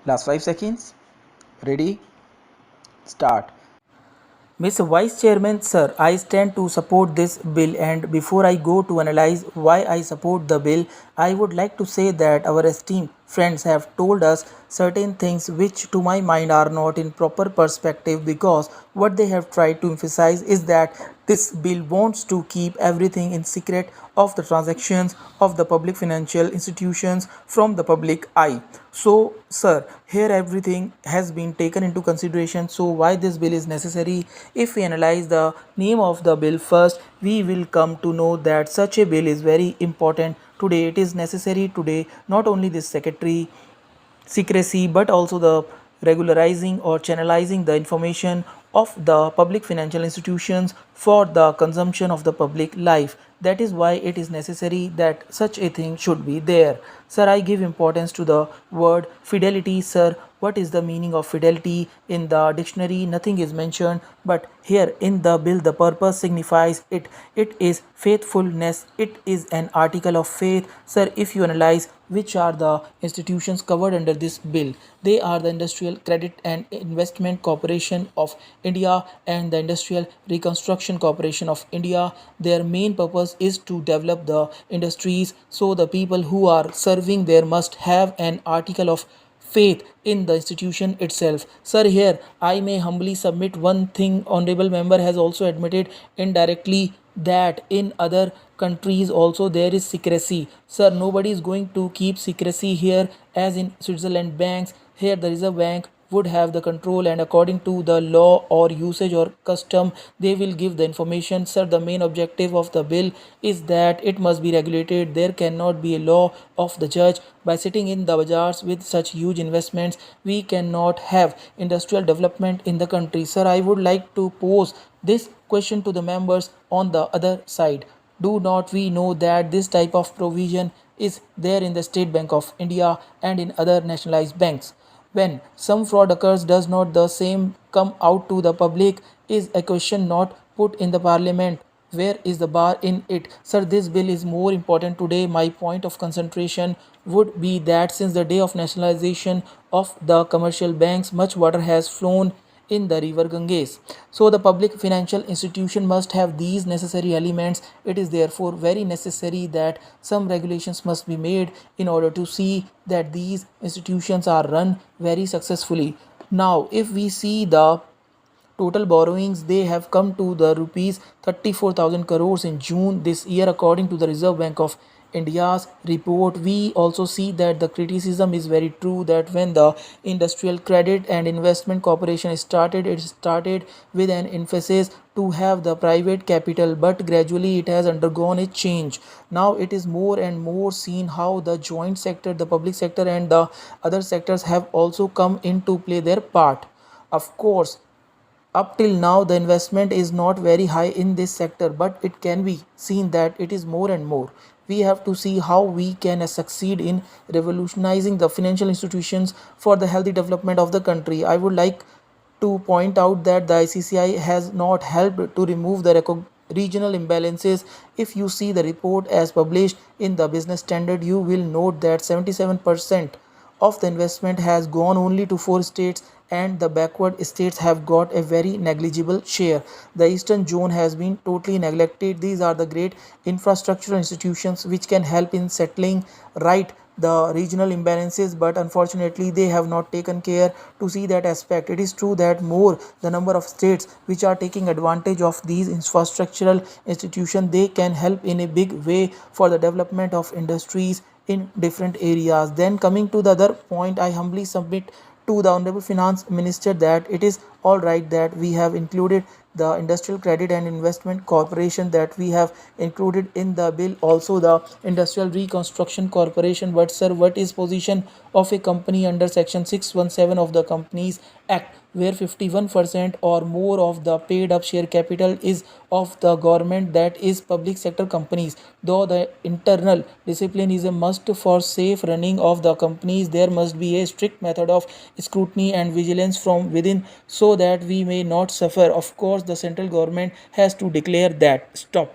Last 5 seconds. Ready? Start. Mr. Vice Chairman, sir, I stand to support this bill, and before I go to analyze why I support the bill, I would like to say that our esteemed friends have told us certain things which to my mind are not in proper perspective, because what they have tried to emphasize is that this bill wants to keep everything in secret of the transactions of the public financial institutions from the public eye. So sir, here everything has been taken into consideration. So why this bill is necessary? If we analyze the name of the bill first, we will come to know that such a bill is very important today. It is necessary today, not only this secretary secrecy but also the regularizing or channelizing the information of the public financial institutions for the consumption of the public life. That is why it is necessary that such a thing should be there. Sir, I give importance to the word fidelity. Sir, what is the meaning of fidelity? In the dictionary nothing is mentioned, but here in the bill the purpose signifies it. It is faithfulness. It is an article of faith. Sir, if you analyze which are the institutions covered under this bill, they are the Industrial Credit and Investment Corporation of India and the Industrial Reconstruction Corporation of India. Their main purpose is to develop the industries, so the people who are serving there must have an article of faith in the institution itself. Sir, here I may humbly submit one thing. Honorable member has also admitted indirectly that in other countries also there is secrecy. Sir, nobody is going to keep secrecy here as in Switzerland banks. Here the Reserve Bank would have the control, and according to the law or usage or custom they will give the information. Sir, the main objective of the bill is that it must be regulated. There cannot be a law of the judge. By sitting in the bazaars with such huge investments, we cannot have industrial development in the country. Sir, I would like to pose this question to the members on the other side. Do not we know that this type of provision is there in the State Bank of India and in other nationalized banks? When some fraud occurs, does not the same come out to the public? Is a question not put in the parliament? Where is the bar in it? Sir, this bill is more important today. My point of concentration would be that since the day of nationalization of the commercial banks, much water has flown in the river Ganges. So the public financial institution must have these necessary elements. It is therefore very necessary that some regulations must be made in order to see that these institutions are run very successfully. Now, if we see the total borrowings, they have come to the rupees 34,000 crores in June this year according to the Reserve Bank of India's report. We also see that the criticism is very true that when the Industrial Credit and Investment Corporation started, it started with an emphasis to have the private capital, but gradually it has undergone a change. Now it is more and more seen how the joint sector, the public sector and the other sectors have also come into play their part. Of course, up till now the investment is not very high in this sector, but it can be seen that it is more and more. We have to see how we can succeed in revolutionizing the financial institutions for the healthy development of the country. I would like to point out that the ICCI has not helped to remove the regional imbalances. If you see the report as published in the Business Standard, you will note that 77% of the investment has gone only to 4 states, and the backward states have got a very negligible share. The eastern zone has been totally neglected. These are the great infrastructural institutions which can help in settling right the regional imbalances, but unfortunately they have not taken care to see that aspect. It is true that more the number of states which are taking advantage of these infrastructural institutions, they can help in a big way for the development of industries in different areas. Then coming to the other point, I humbly submit to the Honorable Finance Minister that it is all right that we have included the Industrial Credit and Investment Corporation, that we have included in the bill also the Industrial Reconstruction Corporation. But sir, what is position of a company under section 617 of the Companies Act, where 51% or more of the paid up share capital is of the government, that is public sector companies? Though the internal discipline is a must for safe running of the companies, there must be a strict method of scrutiny and vigilance from within so that we may not suffer. Of course, the central government has to declare that. Stop.